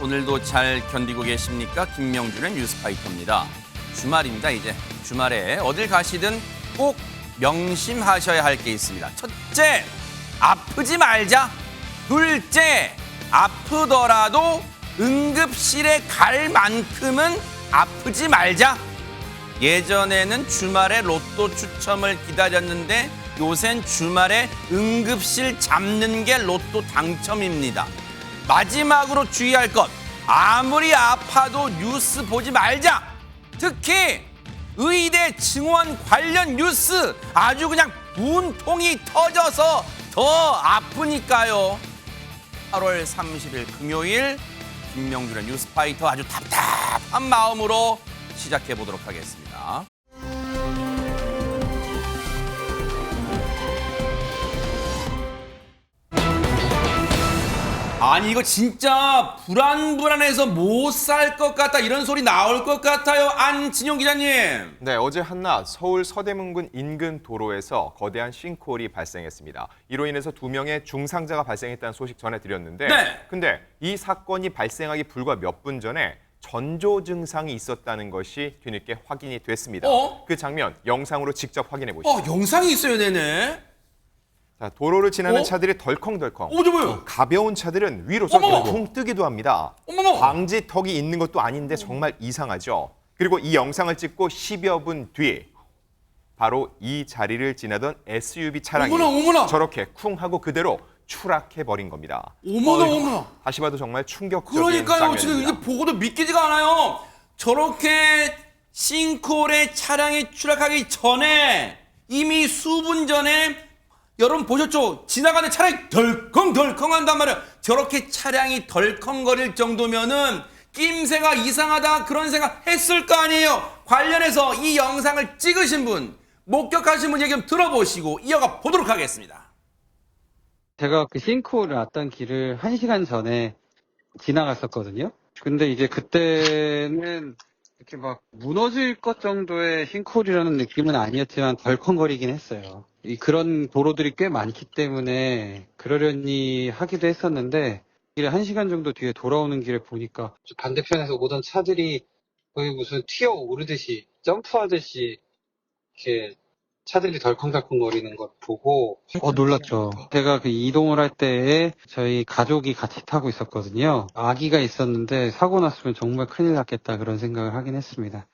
오늘도 잘 견디고 계십니까? 김명준의 뉴스파이터입니다. 주말입니다. 이제 주말에 어딜 가시든 꼭 명심하셔야 할 게 있습니다. 첫째, 아프지 말자. 둘째, 아프더라도 응급실에 갈 만큼은 아프지 말자. 예전에는 주말에 로또 추첨을 기다렸는데 요샌 주말에 응급실 잡는 게 로또 당첨입니다. 마지막으로 주의할 것, 아무리 아파도 뉴스 보지 말자. 특히 의대 증원 관련 뉴스 아주 그냥 분통이 터져서 더 아프니까요. 8월 30일 금요일 김명준의 뉴스파이터 아주 답답한 마음으로 시작해 보도록 하겠습니다. 아니 이거 진짜 불안해서 못 살 것 같다 이런 소리 나올 것 같아요. 안진용 기자님. 네, 어제 한낮 서울 서대문군 인근 도로에서 거대한 싱크홀이 발생했습니다. 이로 인해서 2명의 중상자가 발생했다는 소식 전해드렸는데 네. 근데 이 사건이 발생하기 불과 몇 분 전에 전조 증상이 있었다는 것이 뒤늦게 확인이 됐습니다. 그 장면 영상으로 직접 확인해 보시죠. 영상이 있어요, 네네. 자, 도로를 지나는 어? 차들이 덜컹덜컹. 저 뭐예요? 가벼운 차들은 위로 어머! 붕 뜨기도 합니다. 어머머! 방지턱이 있는 것도 아닌데 정말 이상하죠. 그리고 이 영상을 찍고 10여 분 뒤 바로 이 자리를 지나던 SUV 차량이 어머나! 저렇게 쿵 하고 그대로 추락해 버린 겁니다. 어머나. 다시 봐도 정말 충격적인 그러니까요. 지금 장면입니다. 이게 보고도 믿기지가 않아요. 저렇게 싱크홀에 차량이 추락하기 전에 이미 수분 전에 여러분 보셨죠? 지나가는 차량이 덜컹덜컹 한단 말이에요. 저렇게 차량이 덜컹거릴 정도면은 낌새가 이상하다 그런 생각 했을 거 아니에요. 관련해서 이 영상을 찍으신 분, 목격하신 분 얘기 좀 들어보시고 이어가 보도록 하겠습니다. 제가 그 싱크홀을 왔던 길을 1시간 전에 지나갔었거든요. 근데 이제 그때는 이렇게 막 무너질 것 정도의 싱크홀이라는 느낌은 아니었지만 덜컹거리긴 했어요. 그런 도로들이 꽤 많기 때문에 그러려니 하기도 했었는데 길에 1시간 정도 뒤에 돌아오는 길에 보니까 반대편에서 오던 차들이 거의 무슨 튀어 오르듯이 점프하듯이 이렇게 차들이 덜컹덜컹거리는 것 보고 놀랐죠. 제가 그 이동을 할 때에 저희 가족이 같이 타고 있었거든요. 아기가 있었는데 사고 났으면 정말 큰일 났겠다 그런 생각을 하긴 했습니다.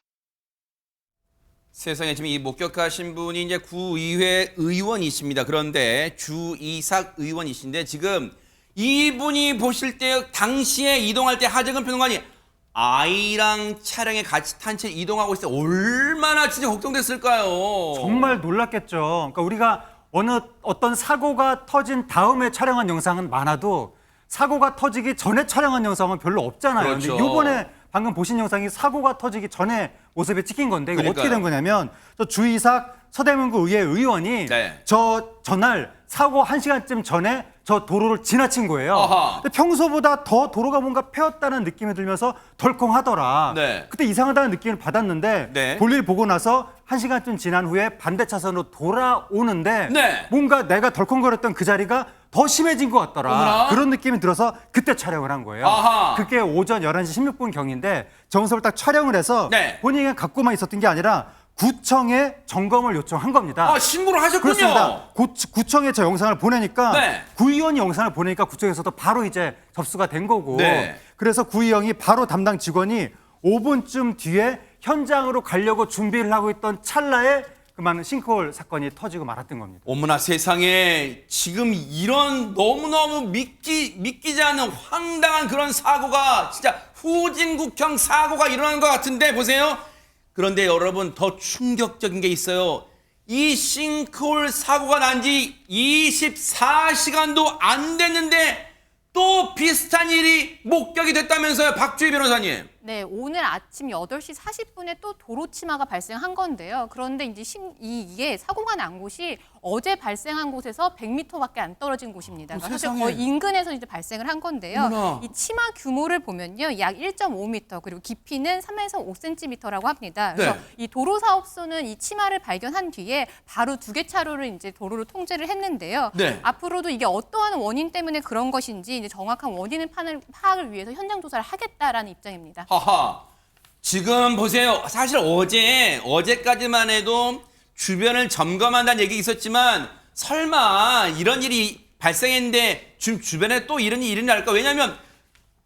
세상에 지금 이 목격하신 분이 이제 구의회 의원이십니다. 그런데 주이삭 의원이신데 지금 이분이 보실 때 당시에 이동할 때 하정근 평론가님 아이랑 차량에 같이 탄 채 이동하고 있을 때 얼마나 진짜 걱정됐을까요? 정말 놀랐겠죠. 그러니까 우리가 어떤 사고가 터진 다음에 촬영한 영상은 많아도 사고가 터지기 전에 촬영한 영상은 별로 없잖아요. 그렇죠. 근데 이번에 방금 보신 영상이 사고가 터지기 전에 모습에 찍힌 건데 이거 그러니까요. 어떻게 된 거냐면 저 주이삭 서대문구 의회 의원이 네. 전날 사고 1시간쯤 전에 저 도로를 지나친 거예요. 아하. 근데 평소보다 더 도로가 뭔가 패였다는 느낌이 들면서 덜컹하더라. 네. 그때 이상하다는 느낌을 받았는데 네. 볼일 보고 나서 1시간쯤 지난 후에 반대 차선으로 돌아오는데 네. 뭔가 내가 덜컹거렸던 그 자리가 더 심해진 것 같더라. 어머나. 그런 느낌이 들어서 그때 촬영을 한 거예요. 아하. 그게 오전 11시 16분 경인데 정석을 딱 촬영을 해서 네. 본인이 그냥 갖고만 있었던 게 아니라 구청에 점검을 요청한 겁니다. 신고를 하셨군요. 그렇습니다. 구청에 저 영상을 보내니까 네. 구의원이 영상을 보내니까 구청에서도 바로 이제 접수가 된 거고 네. 그래서 구의원이 바로 담당 직원이 5분쯤 뒤에 현장으로 가려고 준비를 하고 있던 찰나에 그 많은 싱크홀 사건이 터지고 말았던 겁니다. 어머나 세상에 지금 이런 너무너무 믿기지 않는 황당한 그런 사고가 진짜 후진국형 사고가 일어나는 것 같은데 보세요. 그런데 여러분 더 충격적인 게 있어요. 이 싱크홀 사고가 난 지 24시간도 안 됐는데 또 비슷한 일이 목격이 됐다면서요, 박주희 변호사님. 네, 오늘 아침 8시 40분에 또 도로 치마가 발생한 건데요. 그런데 이제 이게 사고가 난 곳이 어제 발생한 곳에서 100m밖에 안 떨어진 곳입니다. 그러니까 사실 거의 인근에서 이제 발생을 한 건데요. 어머나. 이 치마 규모를 보면요, 약 1.5m 그리고 깊이는 3에서 5cm라고 합니다. 그래서 네. 이 도로 사업소는 이 치마를 발견한 뒤에 바로 2개 차로를 이제 도로로 통제를 했는데요. 네. 앞으로도 이게 어떠한 원인 때문에 그런 것인지 이제 정확한 원인을 파악을 위해서 현장 조사를 하겠다라는 입장입니다. 하하. 지금 보세요. 사실 어제까지만 해도 주변을 점검한다는 얘기 있었지만 설마 이런 일이 발생했는데 지금 주변에 또 이런 일이 날까? 왜냐하면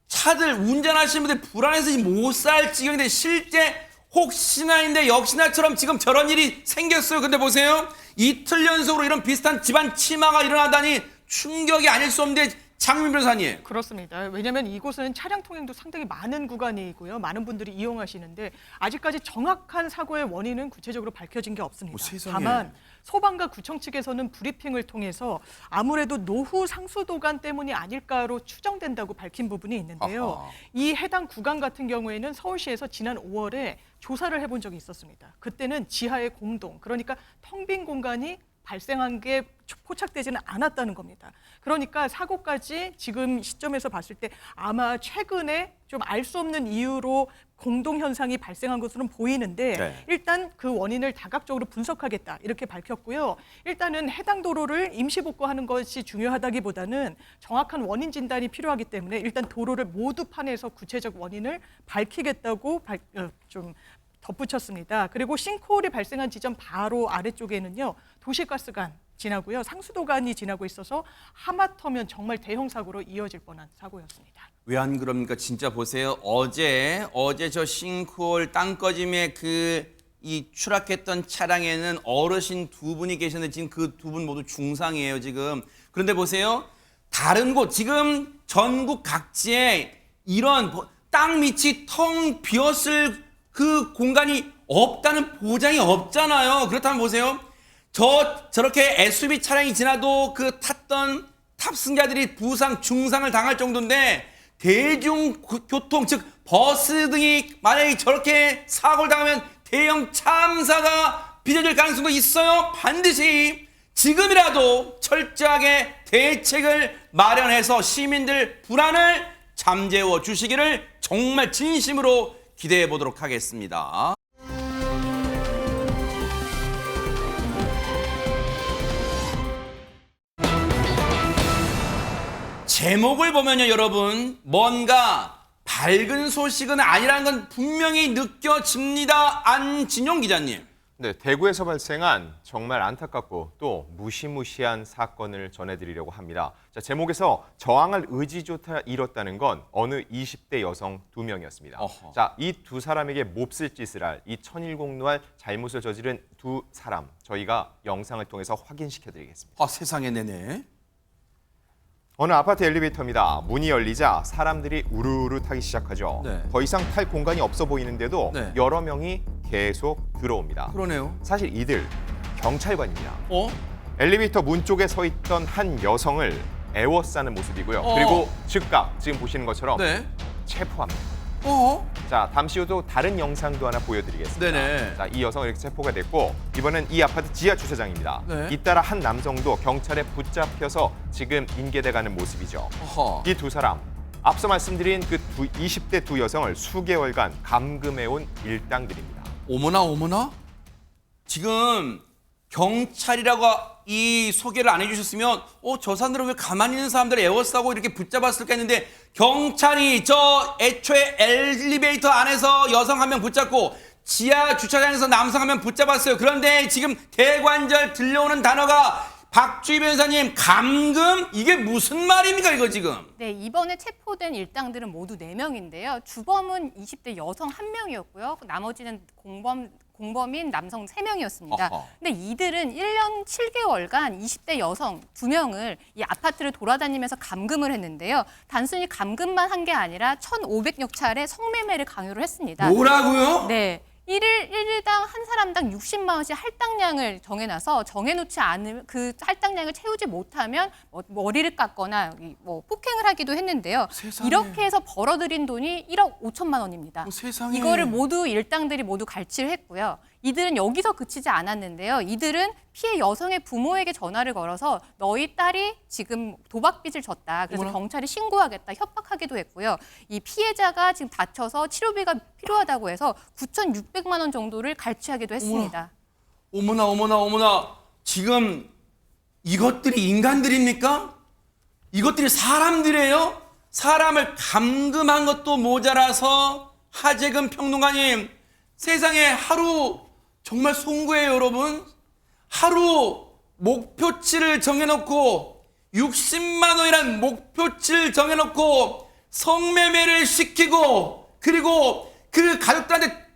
차들 운전하시는 분들 불안해서 못 살 지경인데 실제 혹시나인데 역시나처럼 지금 저런 일이 생겼어요. 근데 보세요. 이틀 연속으로 이런 비슷한 집안 치마가 일어나다니 충격이 아닐 수 없는데 장민 변호사님. 그렇습니다. 왜냐하면 이곳은 차량 통행도 상당히 많은 구간이고요. 많은 분들이 이용하시는데 아직까지 정확한 사고의 원인은 구체적으로 밝혀진 게 없습니다. 세상에. 다만 소방과 구청 측에서는 브리핑을 통해서 아무래도 노후 상수도관 때문이 아닐까로 추정된다고 밝힌 부분이 있는데요. 아하. 이 해당 구간 같은 경우에는 서울시에서 지난 5월에 조사를 해본 적이 있었습니다. 그때는 지하의 공동, 그러니까 텅 빈 공간이 발생한 게 포착되지는 않았다는 겁니다. 그러니까 사고까지 지금 시점에서 봤을 때 아마 최근에 좀 알 수 없는 이유로 공동 현상이 발생한 것으로는 보이는데 네. 일단 그 원인을 다각적으로 분석하겠다 이렇게 밝혔고요. 일단은 해당 도로를 임시 복구하는 것이 중요하다기보다는 정확한 원인 진단이 필요하기 때문에 일단 도로를 모두 판에서 구체적 원인을 밝히겠다고 좀 덧붙였습니다. 그리고 싱크홀이 발생한 지점 바로 아래쪽에는요. 도시가스관 지나고요. 상수도관이 지나고 있어서 하마터면 정말 대형 사고로 이어질 뻔한 사고였습니다. 왜 안 그럽니까? 진짜 보세요. 어제 저 싱크홀 땅 꺼짐에 이 추락했던 차량에는 어르신 2분이 계셨는데 지금 그 2분 모두 중상이에요, 지금. 그런데 보세요. 다른 곳, 지금 전국 각지에 이런 땅 밑이 텅 비었을 그 공간이 없다는 보장이 없잖아요. 그렇다면 보세요. 저렇게 SUV 차량이 지나도 그 탔던 탑승자들이 부상, 중상을 당할 정도인데 대중교통, 즉 버스 등이 만약에 저렇게 사고를 당하면 대형 참사가 빚어질 가능성도 있어요. 반드시 지금이라도 철저하게 대책을 마련해서 시민들 불안을 잠재워 주시기를 정말 진심으로 기대해 보도록 하겠습니다. 제목을 보면요, 여러분, 뭔가 밝은 소식은 아니라는 건 분명히 느껴집니다. 안진용 기자님. 네, 대구에서 발생한 정말 안타깝고 또 무시무시한 사건을 전해드리려고 합니다. 자, 제목에서 저항할 의지조차 잃었다는 건 어느 20대 여성 2명이었습니다. 어허. 자, 이 두 사람에게 몹쓸 짓을 할, 이 천일공노할 잘못을 저지른 두 사람, 저희가 영상을 통해서 확인시켜드리겠습니다. 아, 세상에, 네네. 어느 아파트 엘리베이터입니다. 문이 열리자 사람들이 우르르 타기 시작하죠. 네. 더 이상 탈 공간이 없어 보이는데도 네. 여러 명이 계속 들어옵니다. 그러네요. 사실 이들 경찰관입니다. 어? 엘리베이터 문 쪽에 서 있던 한 여성을 애워싸는 모습이고요. 그리고 즉각 지금 보시는 것처럼 네. 체포합니다. 어? 자, 잠시 후도 다른 영상도 하나 보여드리겠습니다. 네네. 자, 이 여성은 이렇게 체포가 됐고 이번엔 이 아파트 지하 주차장입니다. 네. 잇따라 한 남성도 경찰에 붙잡혀서 지금 인계돼가는 모습이죠. 어허. 이 두 사람, 앞서 말씀드린 그 20대 두 여성을 수개월간 감금해온 일당들입니다. 어머나, 어머나? 지금 경찰이라고 이 소개를 안 해주셨으면 저 사람들은 왜 가만히 있는 사람들을 에워싸고 이렇게 붙잡았을까 했는데 경찰이 애초에 엘리베이터 안에서 여성 한 명 붙잡고 지하 주차장에서 남성 한 명 붙잡았어요. 그런데 지금 대관절 들려오는 단어가 박주희 변호사님, 감금? 이게 무슨 말입니까, 이거 지금? 네, 이번에 체포된 일당들은 모두 4명인데요. 주범은 20대 여성 1명이었고요. 나머지는 공범인 남성 3명이었습니다. 어허. 근데 이들은 1년 7개월간 20대 여성 2명을 이 아파트를 돌아다니면서 감금을 했는데요. 단순히 감금만 한 게 아니라 1,500여 차례 성매매를 강요를 했습니다. 뭐라고요? 네. 일당 한 사람당 60만 원씩 할당량을 정해놔서 정해놓지 않으면 그 할당량을 채우지 못하면 머리를 깎거나 뭐 폭행을 하기도 했는데요. 세상에. 이렇게 해서 벌어들인 돈이 1억 5천만 원입니다. 세상에. 이거를 모두 일당들이 모두 갈취를 했고요. 이들은 여기서 그치지 않았는데요. 이들은 피해 여성의 부모에게 전화를 걸어서 너희 딸이 지금 도박빚을 졌다. 그래서 어머나. 경찰에 신고하겠다. 협박하기도 했고요. 이 피해자가 지금 다쳐서 치료비가 필요하다고 해서 9,600만 원 정도를 갈취하기도 했습니다. 어머나 어머나 어머나. 지금 이것들이 인간들입니까? 이것들이 사람들이에요? 사람을 감금한 것도 모자라서 하재근 평론가님, 세상에 하루 정말 송구해요, 여러분. 하루 목표치를 정해놓고 60만 원이라는 목표치를 정해놓고 성매매를 시키고 그리고 그 가족들한테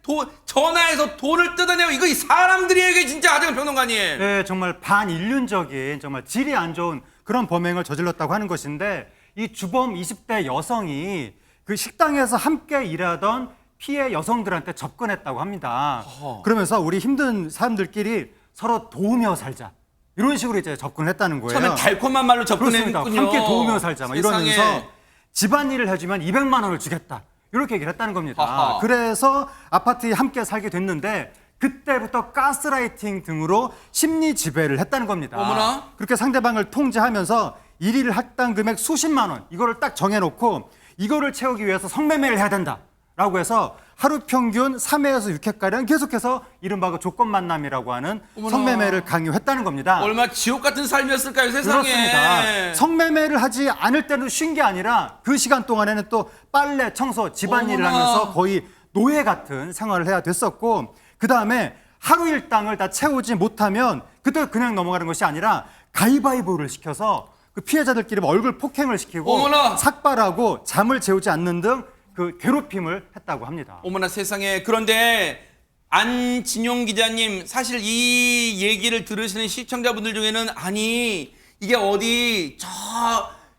전화해서 돈을 뜯어내고 이거 이 사람들이에요, 이게 진짜 하재근 평론가님. 네, 정말 반인륜적인 정말 질이 안 좋은 그런 범행을 저질렀다고 하는 것인데 이 주범 20대 여성이 그 식당에서 함께 일하던 피해 여성들한테 접근했다고 합니다. 그러면서 우리 힘든 사람들끼리 서로 도우며 살자. 이런 식으로 이제 접근을 했다는 거예요. 처음엔 달콤한 말로 그렇습니다. 접근했군요. 함께 도우며 살자. 막 세상에. 이러면서 집안일을 해주면 200만 원을 주겠다. 이렇게 얘기를 했다는 겁니다. 하하. 그래서 아파트에 함께 살게 됐는데 그때부터 가스라이팅 등으로 심리 지배를 했다는 겁니다. 어머나. 그렇게 상대방을 통제하면서 일일 할당 금액 수십만 원 이거를 딱 정해놓고 이거를 채우기 위해서 성매매를 해야 된다라고 해서 하루 평균 3회에서 6회가량 계속해서 이른바 그 조건 만남이라고 하는 어머나. 성매매를 강요했다는 겁니다. 얼마나 지옥 같은 삶이었을까요, 세상에. 그렇습니다. 성매매를 하지 않을 때는 쉰 게 아니라 그 시간 동안에는 또 빨래, 청소, 집안일을 어머나. 하면서 거의 노예 같은 생활을 해야 됐었고 그 다음에 하루 일당을 다 채우지 못하면 그때 그냥 넘어가는 것이 아니라 가위바위보를 시켜서 그 피해자들끼리 얼굴 폭행을 시키고 어머나. 삭발하고 잠을 재우지 않는 등 그 괴롭힘을 했다고 합니다. 어머나 세상에. 그런데 안진용 기자님, 사실 이 얘기를 들으시는 시청자분들 중에는 아니 이게 어디 저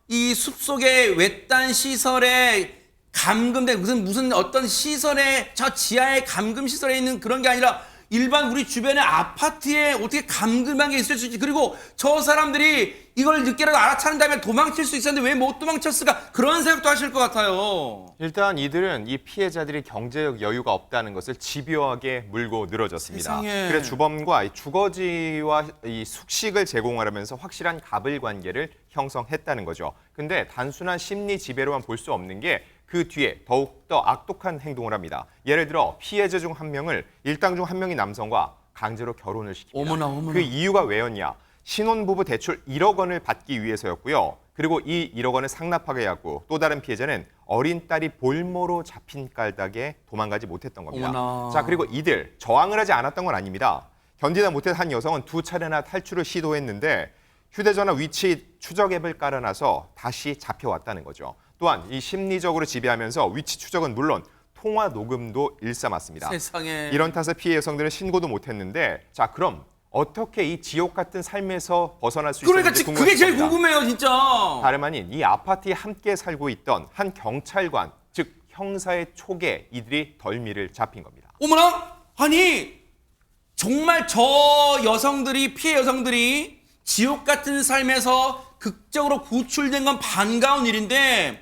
이 숲속의 외딴 시설에 감금된 무슨 어떤 시설에 저 지하의 감금 시설에 있는 그런 게 아니라 일반 우리 주변의 아파트에 어떻게 감금한 게 있을 수 있지? 그리고 저 사람들이 이걸 늦게라도 알아차린다면 도망칠 수 있었는데 왜 못 도망쳤을까? 그런 생각도 하실 것 같아요. 일단 이들은 이 피해자들이 경제적 여유가 없다는 것을 집요하게 물고 늘어졌습니다. 세상에. 그래서 주범과 이 주거지와 이 숙식을 제공하면서 확실한 갑을 관계를 형성했다는 거죠. 근데 단순한 심리 지배로만 볼 수 없는 게 그 뒤에 더욱더 악독한 행동을 합니다. 예를 들어 피해자 중 한 명을 일당 중 한 명이 남성과 강제로 결혼을 시킵니다. 어머나, 어머나. 그 이유가 왜였냐? 신혼부부 대출 1억 원을 받기 위해서였고요. 그리고 이 1억 원을 상납하게 하고 또 다른 피해자는 어린 딸이 볼모로 잡힌 깔닥에 도망가지 못했던 겁니다. 어머나. 자, 그리고 이들 저항을 하지 않았던 건 아닙니다. 견디다 못해 한 여성은 2차례나 탈출을 시도했는데 휴대전화 위치 추적 앱을 깔아놔서 다시 잡혀왔다는 거죠. 또한 이 심리적으로 지배하면서 위치 추적은 물론 통화 녹음도 일삼았습니다. 세상에. 이런 탓에 피해 여성들은 신고도 못했는데 자, 그럼 어떻게 이 지옥 같은 삶에서 벗어날 수 그러니까 있었는지 그게 제일 궁금했습니다. 궁금해요, 진짜. 다름 아닌 이 아파트에 함께 살고 있던 한 경찰관, 즉 형사의 촉에 이들이 덜미를 잡힌 겁니다. 어머나? 아니 정말 저 여성들이 피해 여성들이 지옥 같은 삶에서 극적으로 구출된 건 반가운 일인데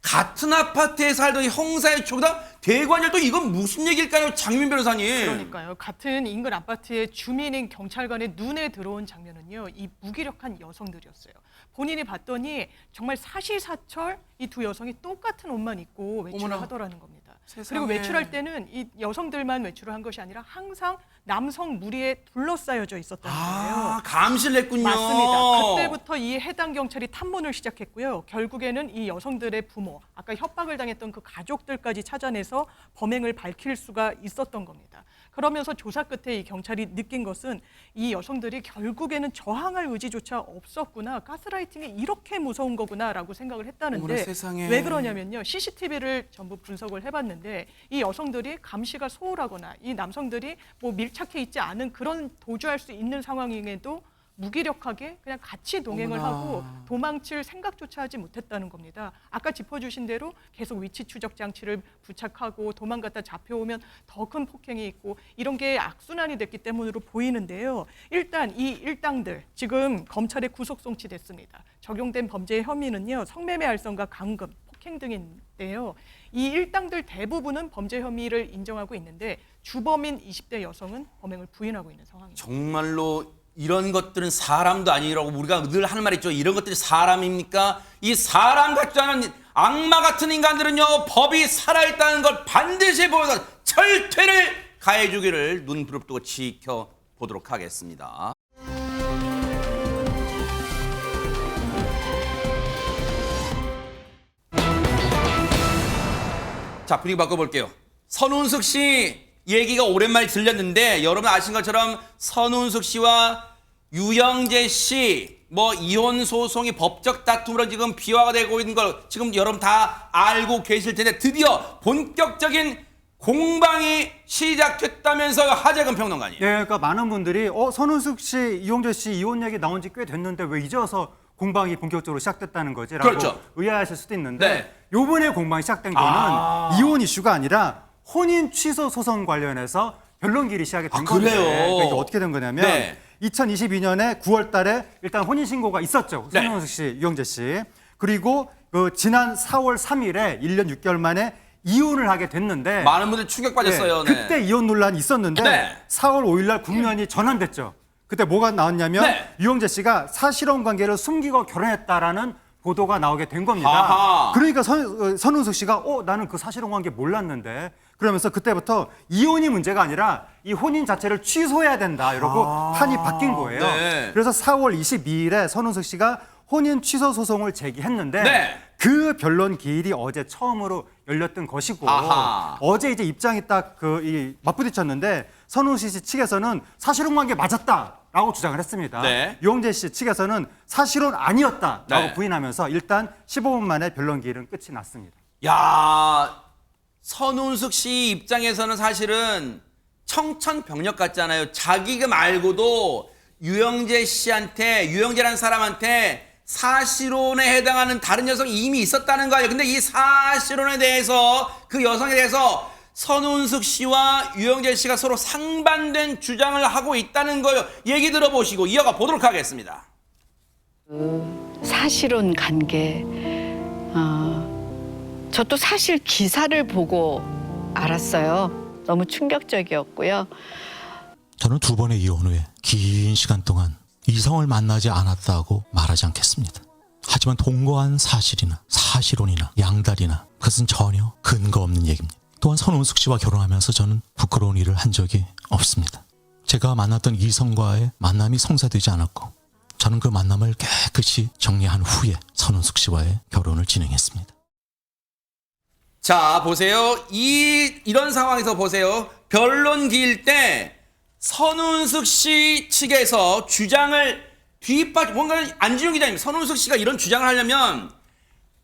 같은 아파트에 살던 형사의 촉이다? 대관절 또 이건 무슨 얘기일까요, 장민 변호사님? 그러니까요. 같은 인근 아파트의 주민인 경찰관의 눈에 들어온 장면은요. 이 무기력한 여성들이었어요. 본인이 봤더니 정말 사시사철 이 두 여성이 똑같은 옷만 입고 외출을 어머나. 하더라는 겁니다. 세상에. 그리고 외출할 때는 이 여성들만 외출을 한 것이 아니라 항상 남성 무리에 둘러싸여져 있었다는 거예요. 아, 감시를 했군요. 맞습니다. 그때부터 이 해당 경찰이 탐문을 시작했고요. 결국에는 이 여성들의 부모, 아까 협박을 당했던 그 가족들까지 찾아내서 범행을 밝힐 수가 있었던 겁니다. 그러면서 조사 끝에 이 경찰이 느낀 것은 이 여성들이 결국에는 저항할 의지조차 없었구나. 가스라이팅이 이렇게 무서운 거구나라고 생각을 했다는데 어머나 세상에. 왜 그러냐면요. CCTV를 전부 분석을 해봤는데 이 여성들이 감시가 소홀하거나 이 남성들이 뭐 밀착해 있지 않은 그런 도주할 수 있는 상황임에도 무기력하게 그냥 같이 동행을 어머나. 하고 도망칠 생각조차 하지 못했다는 겁니다. 아까 짚어주신 대로 계속 위치 추적 장치를 부착하고 도망갔다 잡혀오면 더 큰 폭행이 있고 이런 게 악순환이 됐기 때문으로 보이는데요. 일단 이 일당들 지금 검찰에 구속 송치됐습니다. 적용된 범죄의 혐의는요. 성매매 알선과 강금, 폭행 등인데요. 이 일당들 대부분은 범죄 혐의를 인정하고 있는데 주범인 20대 여성은 범행을 부인하고 있는 상황입니다. 정말로 이런 것들은 사람도 아니라고 우리가 늘 하는 말 있죠. 이런 것들이 사람입니까? 이 사람 같지 않은 악마 같은 인간들은요. 법이 살아있다는 걸 반드시 보여서 철퇴를 가해주기를 눈 부릅뜨고 지켜보도록 하겠습니다. 자, 분위기 바꿔볼게요. 선운숙 씨 얘기가 오랜만에 들렸는데 여러분 아신 것처럼 선운숙 씨와 유영재 씨 뭐 이혼 소송이 법적 다툼으로 지금 비화가 되고 있는 걸 지금 여러분 다 알고 계실 텐데 드디어 본격적인 공방이 시작됐다면서요, 하재근 평론가님. 예, 그러니까 많은 분들이 선운숙 씨, 이용재 씨 이혼 얘기 나온 지 꽤 됐는데 왜 이제 와서 공방이 본격적으로 시작됐다는 거지라고 그렇죠. 의아하실 수도 있는데 네. 요번에 공방이 시작된 거는 이혼 이슈가 아니라 혼인 취소 소송 관련해서 변론길이 시작이 된 건데 그래요? 그러니까 이게 어떻게 된 거냐면 네. 2022년에 9월 달에 일단 혼인 신고가 있었죠. 네. 선운숙 씨, 이용재 씨. 그리고 그 지난 4월 3일에 1년 6개월 만에 이혼을 하게 됐는데 많은 분들 충격받았어요. 네. 그때 이혼 논란이 있었는데 네. 4월 5일 날 국면이 전환됐죠. 그때 뭐가 나왔냐면 네. 유영재 씨가 사실혼 관계를 숨기고 결혼했다라는 보도가 나오게 된 겁니다. 아하. 그러니까 선운숙 씨가 나는 그 사실혼 관계 몰랐는데 그러면서 그때부터 이혼이 문제가 아니라 이 혼인 자체를 취소해야 된다 이러고 판이 바뀐 거예요. 네. 그래서 4월 22일에 선운숙 씨가 혼인 취소 소송을 제기했는데 네. 그 변론 기일이 어제 처음으로 열렸던 것이고 아하. 어제 이제 입장이 딱 맞부딪혔는데 선운숙 씨 측에서는 사실혼 관계 맞았다라고 주장을 했습니다. 네. 유영재 씨 측에서는 사실혼 아니었다라고 네. 부인하면서 일단 15분 만에 변론 기일은 끝이 났습니다. 야, 선운숙 씨 입장에서는 사실은 청천벽력 같잖아요. 자기가 말고도 유영재라는 사람한테 사실혼에 해당하는 다른 여성이 이미 있었다는 거예요. 근데 이 사실혼에 대해서 그 여성에 대해서 선운숙 씨와 유영재 씨가 서로 상반된 주장을 하고 있다는 거예요. 얘기 들어보시고 이어가 보도록 하겠습니다. 사실혼 관계. 저도 사실 기사를 보고 알았어요. 너무 충격적이었고요. 저는 2번의 이혼 후에 긴 시간 동안 이성을 만나지 않았다고 말하지 않겠습니다. 하지만 동거한 사실이나 사실혼이나 양다리나 그것은 전혀 근거 없는 얘기입니다. 또한 선운숙 씨와 결혼하면서 저는 부끄러운 일을 한 적이 없습니다. 제가 만났던 이성과의 만남이 성사되지 않았고 저는 그 만남을 깨끗이 정리한 후에 선운숙 씨와의 결혼을 진행했습니다. 자, 보세요. 이런 상황에서 보세요. 변론 기일 때 선운숙 씨 측에서 주장을 뭔가 안지용 기자님, 선운숙 씨가 이런 주장을 하려면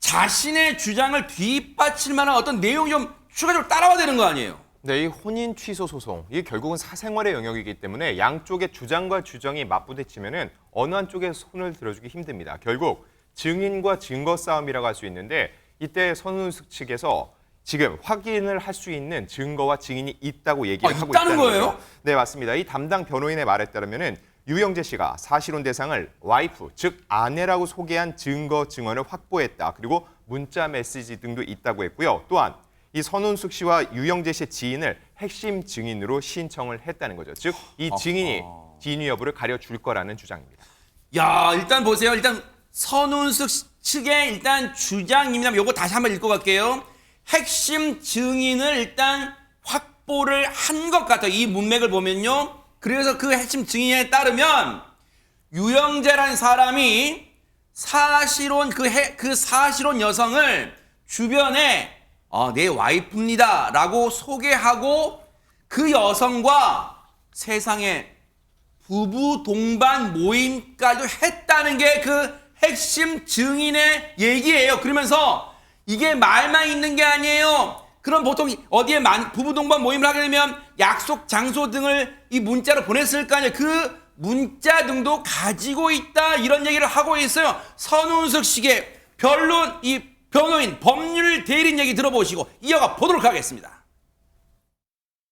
자신의 주장을 뒷받칠 만한 어떤 내용이 좀 추가적으로 따라와야 되는 거 아니에요? 네, 이 혼인 취소 소송, 이게 결국은 사생활의 영역이기 때문에 양쪽의 주장과 주장이 맞부딪히면은 어느 한쪽에 손을 들어주기 힘듭니다. 결국 증인과 증거 싸움이라고 할 수 있는데 이때 선운숙 측에서 지금 확인을 할 수 있는 증거와 증인이 있다고 얘기를 하고 있다는 거예요? 거죠. 네, 맞습니다. 이 담당 변호인의 말에 따르면은 유영재 씨가 사실혼 대상을 와이프, 즉 아내라고 소개한 증거 증언을 확보했다. 그리고 문자 메시지 등도 있다고 했고요. 또한 이 선운숙 씨와 유영재 씨의 지인을 핵심 증인으로 신청을 했다는 거죠. 즉, 이 증인이 진위 여부를 가려줄 거라는 주장입니다. 야, 일단 보세요. 일단 선운숙 측의 일단 주장입니다. 요거 다시 한번 읽고 갈게요. 핵심 증인을 일단 확보를 한 것 같아요. 이 문맥을 보면요. 그래서 그 핵심 증인에 따르면 유영재라는 사람이 사실혼 그 사실혼 여성을 주변에 내 와이프입니다 라고 소개하고 그 여성과 세상에 부부 동반 모임까지 했다는 게 그 핵심 증인의 얘기예요. 그러면서 이게 말만 있는 게 아니에요. 그럼 보통 부부 동반 모임을 하게 되면 약속 장소 등을 이 문자로 보냈을 거 아니에요. 그 문자 등도 가지고 있다 이런 얘기를 하고 있어요. 선운석 씨의 변론 이 변호인 법률 대리인 얘기 들어보시고 이어가 보도록 하겠습니다.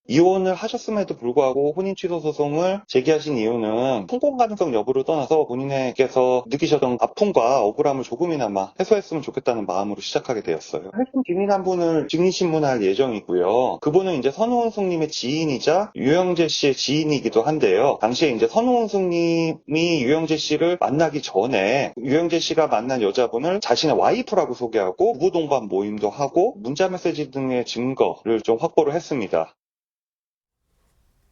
이혼을 하셨음에도 불구하고 혼인 취소 소송을 제기하신 이유는 성공 가능성 여부를 떠나서 본인에게서 느끼셨던 아픔과 억울함을 조금이나마 해소했으면 좋겠다는 마음으로 시작하게 되었어요. 핵심 증인 한 분을 증인 신문할 예정이고요. 그분은 이제 선우은숙님의 지인이자 유영재 씨의 지인이기도 한데요. 당시에 이제 선우은숙님이 유영재 씨를 만나기 전에 유영재 씨가 만난 여자분을 자신의 와이프라고 소개하고 부부 동반 모임도 하고 문자 메시지 등의 증거를 좀 확보를 했습니다.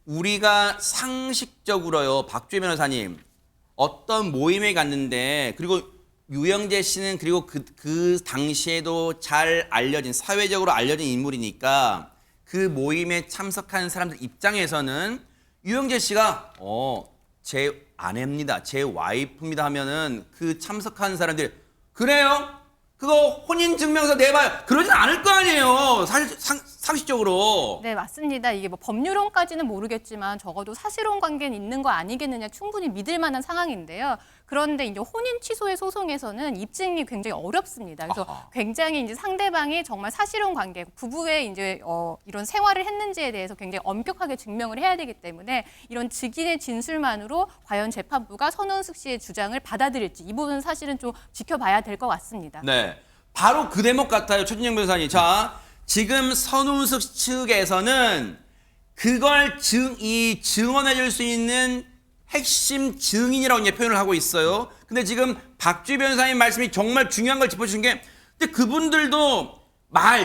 우리가 상식적으로요, 박주혜 변호사님, 어떤 모임에 갔는데, 그리고 유영재 씨는 그리고 그 당시에도 잘 알려진, 사회적으로 알려진 인물이니까 그 모임에 참석한 사람들 입장에서는 유영재 씨가, 제 아내입니다, 제 와이프입니다 하면은 그 참석한 사람들이, 그래요? 그거 혼인증명서 내봐요. 그러진 않을 거 아니에요. 사실 상식적으로. 네, 맞습니다. 이게 뭐 법률론까지는 모르겠지만 적어도 사실혼 관계는 있는 거 아니겠느냐 충분히 믿을 만한 상황인데요. 그런데 이제 혼인 취소의 소송에서는 입증이 굉장히 어렵습니다. 그래서 굉장히 이제 상대방이 정말 사실혼 관계, 부부의 이제 이런 생활을 했는지에 대해서 굉장히 엄격하게 증명을 해야 되기 때문에 이런 증인의 진술만으로 과연 재판부가 선우은숙 씨의 주장을 받아들일지 이 부분은 사실은 좀 지켜봐야 될 것 같습니다. 네, 바로 그 대목 같아요, 최준영 변호사님. 자, 지금 선우은숙 측에서는 그걸 증언해줄 수 있는 핵심 증인이라고 이제 표현을 하고 있어요. 근데 지금 박주희 변호사님 말씀이 정말 중요한 걸 짚어주신 게, 근데 그분들도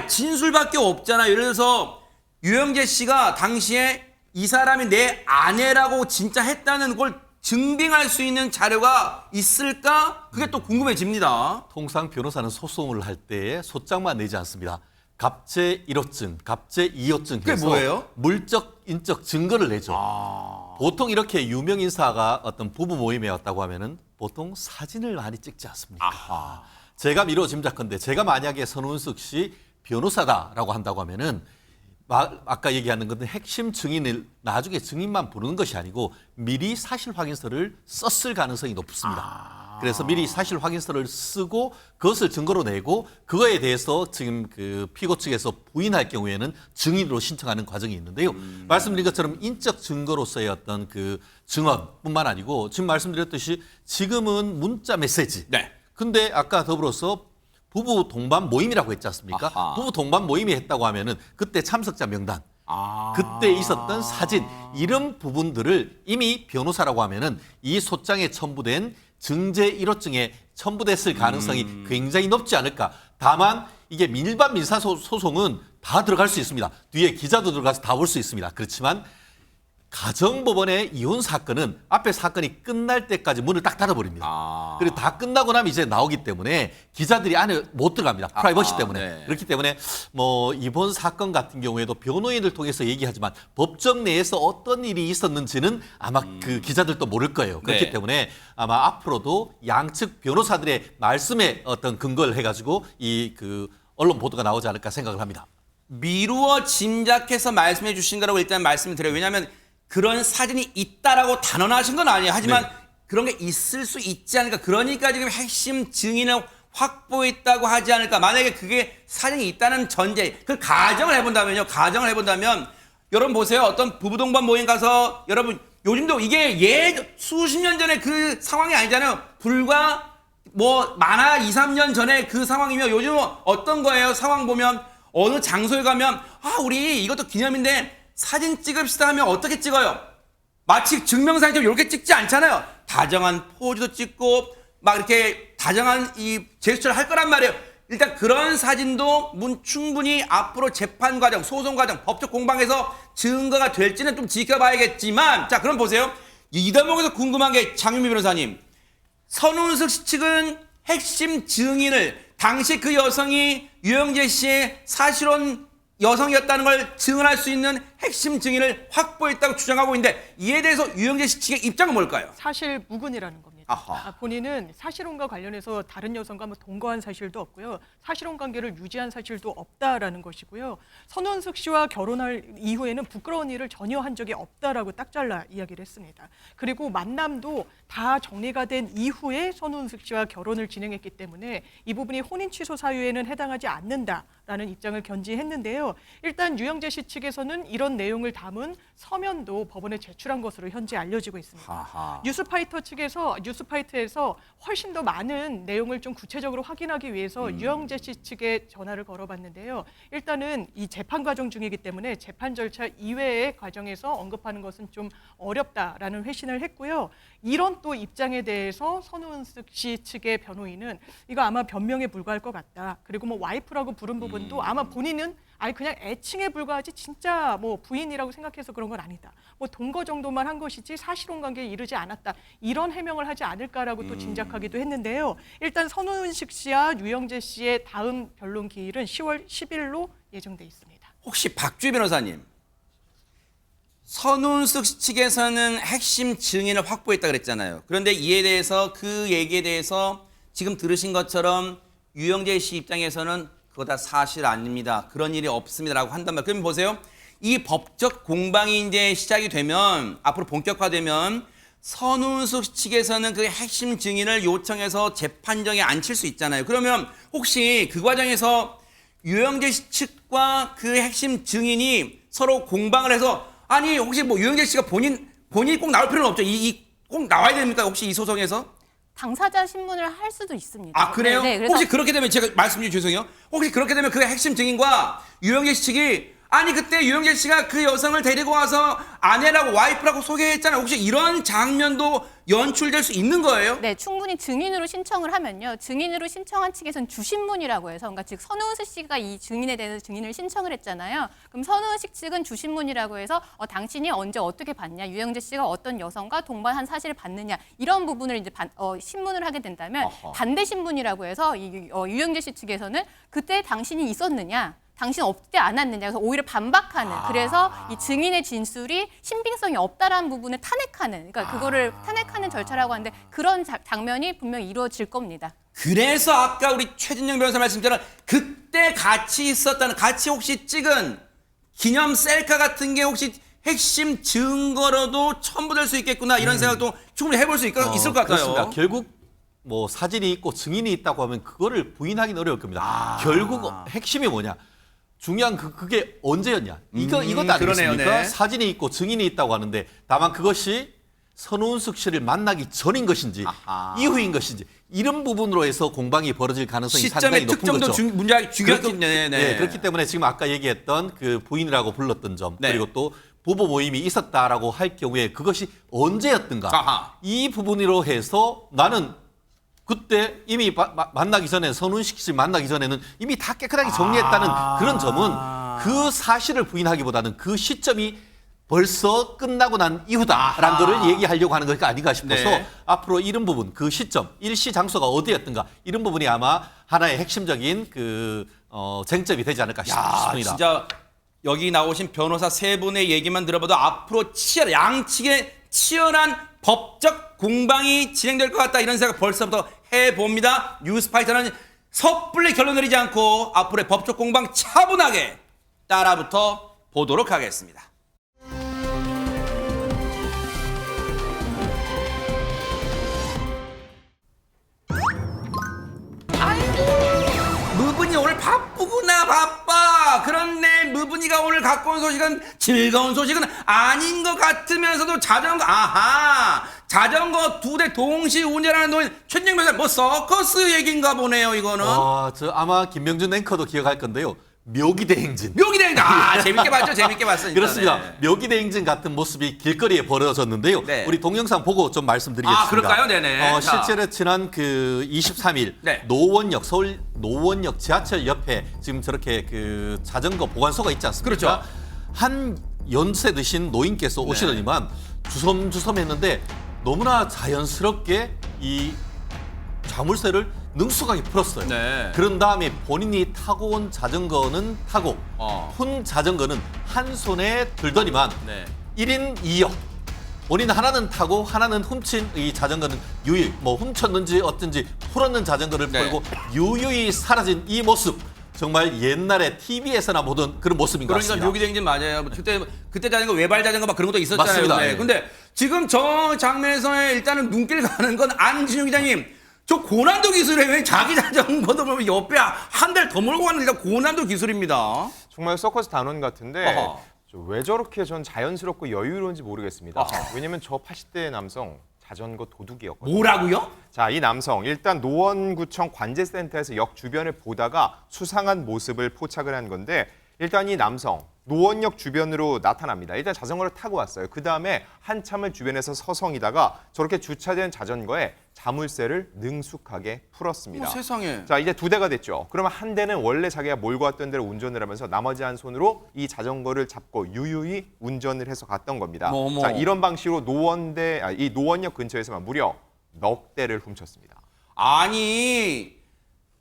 진술밖에 없잖아요. 예를 들어서 유영재 씨가 당시에 이 사람이 내 아내라고 진짜 했다는 걸 증빙할 수 있는 자료가 있을까? 그게 또 궁금해집니다. 통상 변호사는 소송을 할 때 소장만 내지 않습니다. 갑제 1호증, 갑제 2호증 그게 해서 뭐예요? 물적, 인적 증거를 내죠. 보통 이렇게 유명 인사가 어떤 부부 모임에 왔다고 하면은 보통 사진을 많이 찍지 않습니까? 제가 미뤄 짐작컨대 제가 만약에 선우은숙 씨 변호사다라고 한다고 하면은 아까 얘기하는 건데 핵심 증인을 나중에 증인만 부르는 것이 아니고 미리 사실 확인서를 썼을 가능성이 높습니다. 그래서 미리 사실 확인서를 쓰고 그것을 증거로 내고 그거에 대해서 지금 그 피고 측에서 부인할 경우에는 증인으로 신청하는 과정이 있는데요. 말씀드린 것처럼 인적 증거로서의 어떤 그 증언뿐만 아니고 지금 말씀드렸듯이 지금은 문자 메시지. 네. 근데 아까 더불어서 부부 동반 모임이라고 했지 않습니까? 아하. 부부 동반 모임이 했다고 하면은 그때 참석자 명단, 그때 있었던 사진 이런 부분들을 이미 변호사라고 하면은 이 소장에 첨부된 증제 1호증에 첨부됐을 가능성이 굉장히 높지 않을까. 다만 이게 일반 민사 소송은 다 들어갈 수 있습니다. 뒤에 기자도 들어가서 다 볼 수 있습니다. 그렇지만 가정법원의 이혼 사건은 앞에 사건이 끝날 때까지 문을 딱 닫아버립니다. 그리고 다 끝나고 나면 이제 나오기 때문에 기자들이 안에 못 들어갑니다. 프라이버시 때문에. 네. 그렇기 때문에 뭐 이번 사건 같은 경우에도 변호인을 통해서 얘기하지만 법정 내에서 어떤 일이 있었는지는 아마 그 기자들도 모를 거예요. 그렇기 네. 때문에 아마 앞으로도 양측 변호사들의 말씀에 어떤 근거를 해가지고 이 그 언론 보도가 나오지 않을까 생각을 합니다. 미루어 짐작해서 말씀해 주신 거라고 일단 말씀을 드려요. 왜냐하면 그런 사진이 있다라고 단언하신 건 아니에요. 하지만 네. 그런 게 있을 수 있지 않을까. 그러니까 지금 핵심 증인을 확보했다고 하지 않을까. 만약에 그게 사진이 있다는 전제, 그 가정을 해본다면요. 가정을 해본다면 여러분 보세요. 어떤 부부 동반 모임 가서 여러분 요즘도 이게 수십 년 전에 그 상황이 아니잖아요. 불과 뭐 많아 2, 3년 전에 그 상황이면 요즘은 어떤 거예요? 상황 보면 어느 장소에 가면 우리 이것도 기념인데 사진 찍읍시다 하면 어떻게 찍어요? 마치 증명사진처럼 이렇게 찍지 않잖아요. 다정한 포즈도 찍고 막 이렇게 다정한 이 제스처를 할 거란 말이에요. 일단 그런 사진도 충분히 앞으로 재판 과정, 소송 과정, 법적 공방에서 증거가 될지는 좀 지켜봐야겠지만, 자, 그럼 보세요. 이 대목에서 궁금한 게 장윤미 변호사님, 선우은숙 씨 측은 핵심 증인을 당시 그 여성이 유영재 씨의 사실혼 여성이었다는 걸 증언할 수 있는 핵심 증인을 확보했다고 주장하고 있는데 이에 대해서 유영재 씨 측의 입장은 뭘까요? 사실 무근이라는 겁니다. 아하. 본인은 사실혼과 관련해서 다른 여성과 뭐 동거한 사실도 없고요. 사실혼 관계를 유지한 사실도 없다라는 것이고요. 선원숙 씨와 결혼할 이후에는 부끄러운 일을 전혀 한 적이 없다라고 딱 잘라 이야기를 했습니다. 그리고 만남도 다 정리가 된 이후에 선원숙 씨와 결혼을 진행했기 때문에 이 부분이 혼인 취소 사유에는 해당하지 않는다라는 입장을 견지했는데요. 일단 유영재 씨 측에서는 이런 내용을 담은 서면도 법원에 제출한 것으로 현재 알려지고 있습니다. 아하. 뉴스파이트에서 훨씬 더 많은 내용을 좀 구체적으로 확인하기 위해서 유영재 씨 측에 전화를 걸어봤는데요. 일단은 이 재판 과정 중이기 때문에 재판 절차 이외의 과정에서 언급하는 것은 좀 어렵다라는 회신을 했고요. 이런 또 입장에 대해서 선우은숙 씨 측의 변호인은 이거 아마 변명에 불과할 것 같다. 그리고 뭐 와이프라고 부른 부분도 아마 본인은 아니 그냥 애칭에 불과하지 진짜 뭐 부인이라고 생각해서 그런 건 아니다. 뭐 동거 정도만 한 것이지 사실혼 관계에 이르지 않았다. 이런 해명을 하지 않을까라고 또 짐작하기도 했는데요. 일단 선우은숙 씨와 유영재 씨의 다음 변론 기일은 10월 10일로 예정돼 있습니다. 혹시 박주희 변호사님, 선운숙 측에서는 핵심 증인을 확보했다 그랬잖아요. 그런데 이에 대해서 그 얘기에 대해서 지금 들으신 것처럼 유영재 씨 입장에서는 그거 다 사실 아닙니다. 그런 일이 없습니다라고 한단 말이에요. 그럼 보세요. 이 법적 공방이 이제 시작이 되면 앞으로 본격화되면 선운숙 측에서는 그 핵심 증인을 요청해서 재판정에 앉힐 수 있잖아요. 그러면 혹시 그 과정에서 유영재 씨 측과 그 핵심 증인이 서로 공방을 해서 아니 혹시 뭐 유영재 씨가 본인이 꼭 나올 필요는 없죠. 꼭 나와야 됩니까? 혹시 이 소송에서? 당사자 신문을 할 수도 있습니다. 아 그래요? 네, 그래서 혹시 그렇게 되면 제가 말씀 좀 죄송해요. 혹시 그렇게 되면 그 핵심 증인과 유영재 씨 측이 아니 그때 유영재 씨가 그 여성을 데리고 와서 아내라고 와이프라고 소개했잖아요. 혹시 이런 장면도 연출될 수 있는 거예요? 네, 충분히 증인으로 신청을 하면요. 증인으로 신청한 측에서는 주신문이라고 해서, 그러니까 즉 선우은숙 씨가 이 증인에 대해서 증인을 신청을 했잖아요. 그럼 선우은숙 측은 주신문이라고 해서 당신이 언제 어떻게 봤냐, 유영재 씨가 어떤 여성과 동반한 사실을 봤느냐 이런 부분을 이제 신문을 하게 된다면 어허. 반대 신문이라고 해서 유영재 씨 측에서는 그때 당신이 있었느냐. 당신 없지 않았느냐. 그래서 오히려 반박하는. 그래서 이 증인의 진술이 신빙성이 없다라는 부분을 탄핵하는. 그러니까 그거를 탄핵하는 절차라고 하는데 그런 장면이 분명히 이루어질 겁니다. 그래서 아까 우리 최진영 변호사 말씀처럼 그때 같이 혹시 찍은 기념 셀카 같은 게 혹시 핵심 증거로도 첨부될 수 있겠구나 이런 생각도 충분히 해볼 수 있을 것 같아요. 그렇습니다. 결국 뭐 사진이 있고 증인이 있다고 하면 그거를 부인하기는 어려울 겁니다. 결국 핵심이 뭐냐? 중요한 그게 언제였냐? 이것 아니겠습니까? 그러네요, 네. 사진이 있고 증인이 있다고 하는데 다만 그것이 선우은숙 씨를 만나기 전인 것인지 이후인 것인지 이런 부분으로 해서 공방이 벌어질 가능성이 상당히 시점의 높은 특정도 거죠. 문제가 중요하겠네요. 네, 그렇기 때문에 지금 아까 얘기했던 그 부인이라고 불렀던 점 네. 그리고 또 부부 모임이 있었다라고 할 경우에 그것이 언제였던가 아하. 이 부분으로 해서 나는 그때 이미 만나기 전에 선운식 씨 만나기 전에는 이미 다 깨끗하게 정리했다는 그런 점은 그 사실을 부인하기보다는 그 시점이 벌써 끝나고 난 이후다라는 거를 얘기하려고 하는 것이 아닌가 싶어서 네. 앞으로 이런 부분 그 시점 일시 장소가 어디였던가 이런 부분이 아마 하나의 핵심적인 쟁점이 되지 않을까 싶습니다. 진짜 여기 나오신 변호사 세 분의 얘기만 들어봐도 앞으로 양측의 치열한 법적 공방이 진행될 것 같다 이런 생각 벌써부터 해봅니다. 뉴스파이터는 섣불리 결론 내리지 않고 앞으로의 법적 공방 차분하게 따라붙어 보도록 하겠습니다. 무분이 오늘 바쁘구나 바빠. 그런데 무분이가 오늘 갖고 온 소식은 즐거운 소식은 아닌 것 같으면서도 자전거 2대 동시 운전하는 노인 최진영 변호사 뭐 서커스 얘기인가 보네요 이거는. 저 아마 김명준 앵커도 기억할 건데요. 묘기대행진. 재밌게 봤죠. 재밌게 봤어요. 그렇습니다. 네. 묘기대행진 같은 모습이 길거리에 벌어졌는데요. 네. 우리 동영상 보고 좀 말씀드리겠습니다. 그럴까요? 네네. 실제로 지난 23일 네. 노원역 서울 노원역 지하철 옆에 지금 저렇게 자전거 보관소가 있지 않습니까? 그렇죠. 한 연세 드신 노인께서 오시더니만 주섬주섬했는데 너무나 자연스럽게 이 자물쇠를 능숙하게 풀었어요. 네. 그런 다음에 본인이 타고 온 자전거는 타고 푼 자전거는 한 손에 들더니만 네. 1인 2역 본인 하나는 타고 하나는 훔친 이 자전거는 유일 뭐 훔쳤는지 어쩐지 풀었는 자전거를 네. 풀고 유유히 사라진 이 모습 정말 옛날에 TV에서나 보던 그런 모습인 것 그러니까 같습니다. 묘기대행진 맞아요. 그때 자전거 외발 자전거 막 그런 것도 있었잖아요. 맞습니다. 네. 예. 근데 지금 저 장면에서의 일단은 눈길 가는 건 안진영 기자님. 저 고난도 기술에 왜 자기 자전거도 보면 옆에 한 대를 더 몰고 가는 일단 고난도 기술입니다. 정말 서커스 단원 같은데 어허. 왜 저렇게 전 자연스럽고 여유로운지 모르겠습니다. 어허. 왜냐면 저 80대 남성 자전거 도둑이었거든요. 뭐라고요? 자, 이 남성 일단 노원구청 관제센터에서 역 주변을 보다가 수상한 모습을 포착을 한 건데 일단 이 남성 노원역 주변으로 나타납니다. 일단 자전거를 타고 왔어요. 그 다음에 한참을 주변에서 서성이다가 저렇게 주차된 자전거에 자물쇠를 능숙하게 풀었습니다. 세상에. 자, 이제 2대가 됐죠. 그러면 한 대는 원래 자기가 몰고 왔던 데로 운전을 하면서 나머지 한 손으로 이 자전거를 잡고 유유히 운전을 해서 갔던 겁니다. 어머. 자, 이런 방식으로 이 노원역 근처에서만 무려 넉 대를 훔쳤습니다. 아니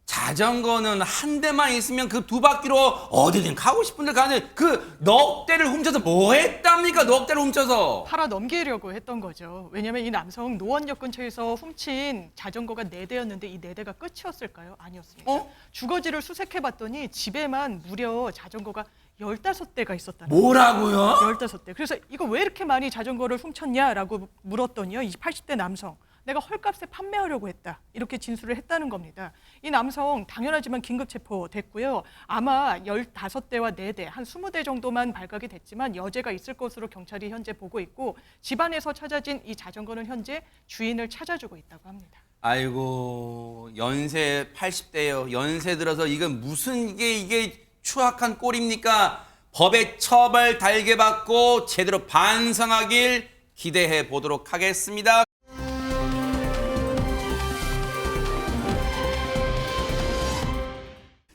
자전거는 한 대만 있으면 그 두 바퀴로 어디든 가고 싶은 데 가는 그 넉 대를 훔쳐서 뭐 했답니까? 넉 대를 훔쳐서. 팔아 넘기려고 했던 거죠. 왜냐하면 이 남성 노원역 근처에서 훔친 자전거가 4대였는데 이 4대가 끝이었을까요? 아니었습니다. 주거지를 수색해봤더니 집에만 무려 자전거가 15대가 있었다는 거예요. 뭐라고요? 15대. 그래서 이거 왜 이렇게 많이 자전거를 훔쳤냐라고 물었더니요. 이 80대 남성. 내가 헐값에 판매하려고 했다. 이렇게 진술을 했다는 겁니다. 이 남성 당연하지만 긴급 체포됐고요. 아마 15대와 4대, 한 20대 정도만 발각이 됐지만 여죄가 있을 것으로 경찰이 현재 보고 있고 집안에서 찾아진 이 자전거는 현재 주인을 찾아주고 있다고 합니다. 아이고 연세 80대요. 연세 들어서 이건 무슨 이게 추악한 꼴입니까? 법의 처벌 달게 받고 제대로 반성하길 기대해 보도록 하겠습니다.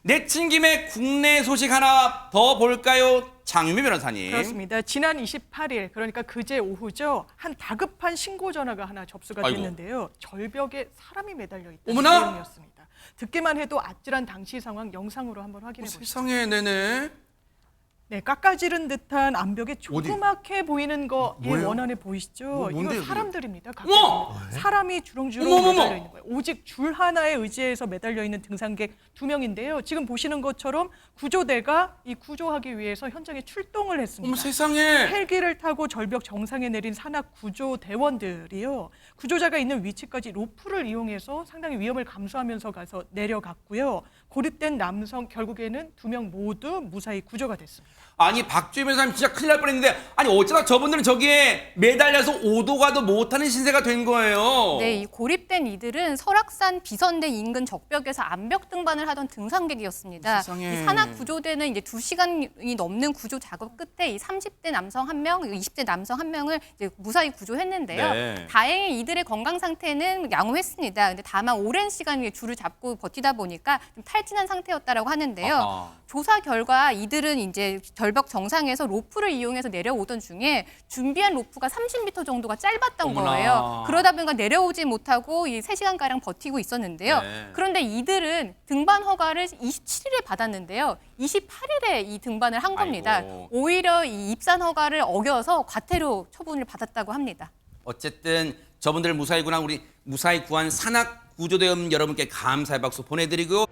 내친 김에 국내 소식 하나 더 볼까요? 장유미 변호사님. 그렇습니다. 지난 28일, 그러니까 그제 오후죠. 한 다급한 신고 전화가 하나 접수가 아이고. 됐는데요. 절벽에 사람이 매달려 있다는 어머나! 내용이었습니다. 듣기만 해도 아찔한 당시 상황 영상으로 한번 확인해 보시죠. 세상에 네네. 네, 깎아지른 듯한 암벽에 조그맣게 보이는 거 이 뭐예요? 원안에 보이시죠? 뭔데요, 이거 사람들입니다. 어머! 가까이 사람이 주렁주렁 어머머머! 매달려 있는 거예요. 오직 줄 하나에 의지해서 매달려 있는 등산객 2명인데요. 지금 보시는 것처럼 구조대가 이 구조하기 위해서 현장에 출동을 했습니다. 어머 세상에. 헬기를 타고 절벽 정상에 내린 산악 구조대원들이요. 구조자가 있는 위치까지 로프를 이용해서 상당히 위험을 감수하면서 가서 내려갔고요. 고립된 남성 결국에는 2명 모두 무사히 구조가 됐습니다. 아니 박주희 변호사님 진짜 큰일 날 뻔했는데 아니 어쩌다 저분들은 저기에 매달려서 오도 가도 못하는 신세가 된 거예요. 네, 이 고립된 이들은 설악산 비선대 인근 적벽에서 암벽 등반을 하던 등산객이었습니다. 세상에. 이 산악 구조대는 이제 2시간이 넘는 구조 작업 끝에 이 30대 남성 1명, 20대 남성 1명을 이제 무사히 구조했는데요. 네. 다행히 이들의 건강 상태는 양호했습니다. 근데 다만 오랜 시간 줄을 잡고 버티다 보니까 좀 탈진한 상태였다라고 하는데요. 아하. 조사 결과 이들은 이제 절벽 정상에서 로프를 이용해서 내려오던 중에 준비한 로프가 30m 정도가 짧았던 어머나. 거예요. 그러다 보니까 내려오지 못하고 이 3시간가량 버티고 있었는데요. 네. 그런데 이들은 등반 허가를 27일에 받았는데요. 28일에 이 등반을 한 겁니다. 아이고. 오히려 이 입산 허가를 어겨서 과태료 처분을 받았다고 합니다. 어쨌든 저분들 무사히 구한 우리 무사히 구한 산악 구조대원 여러분께 감사의 박수 보내드리고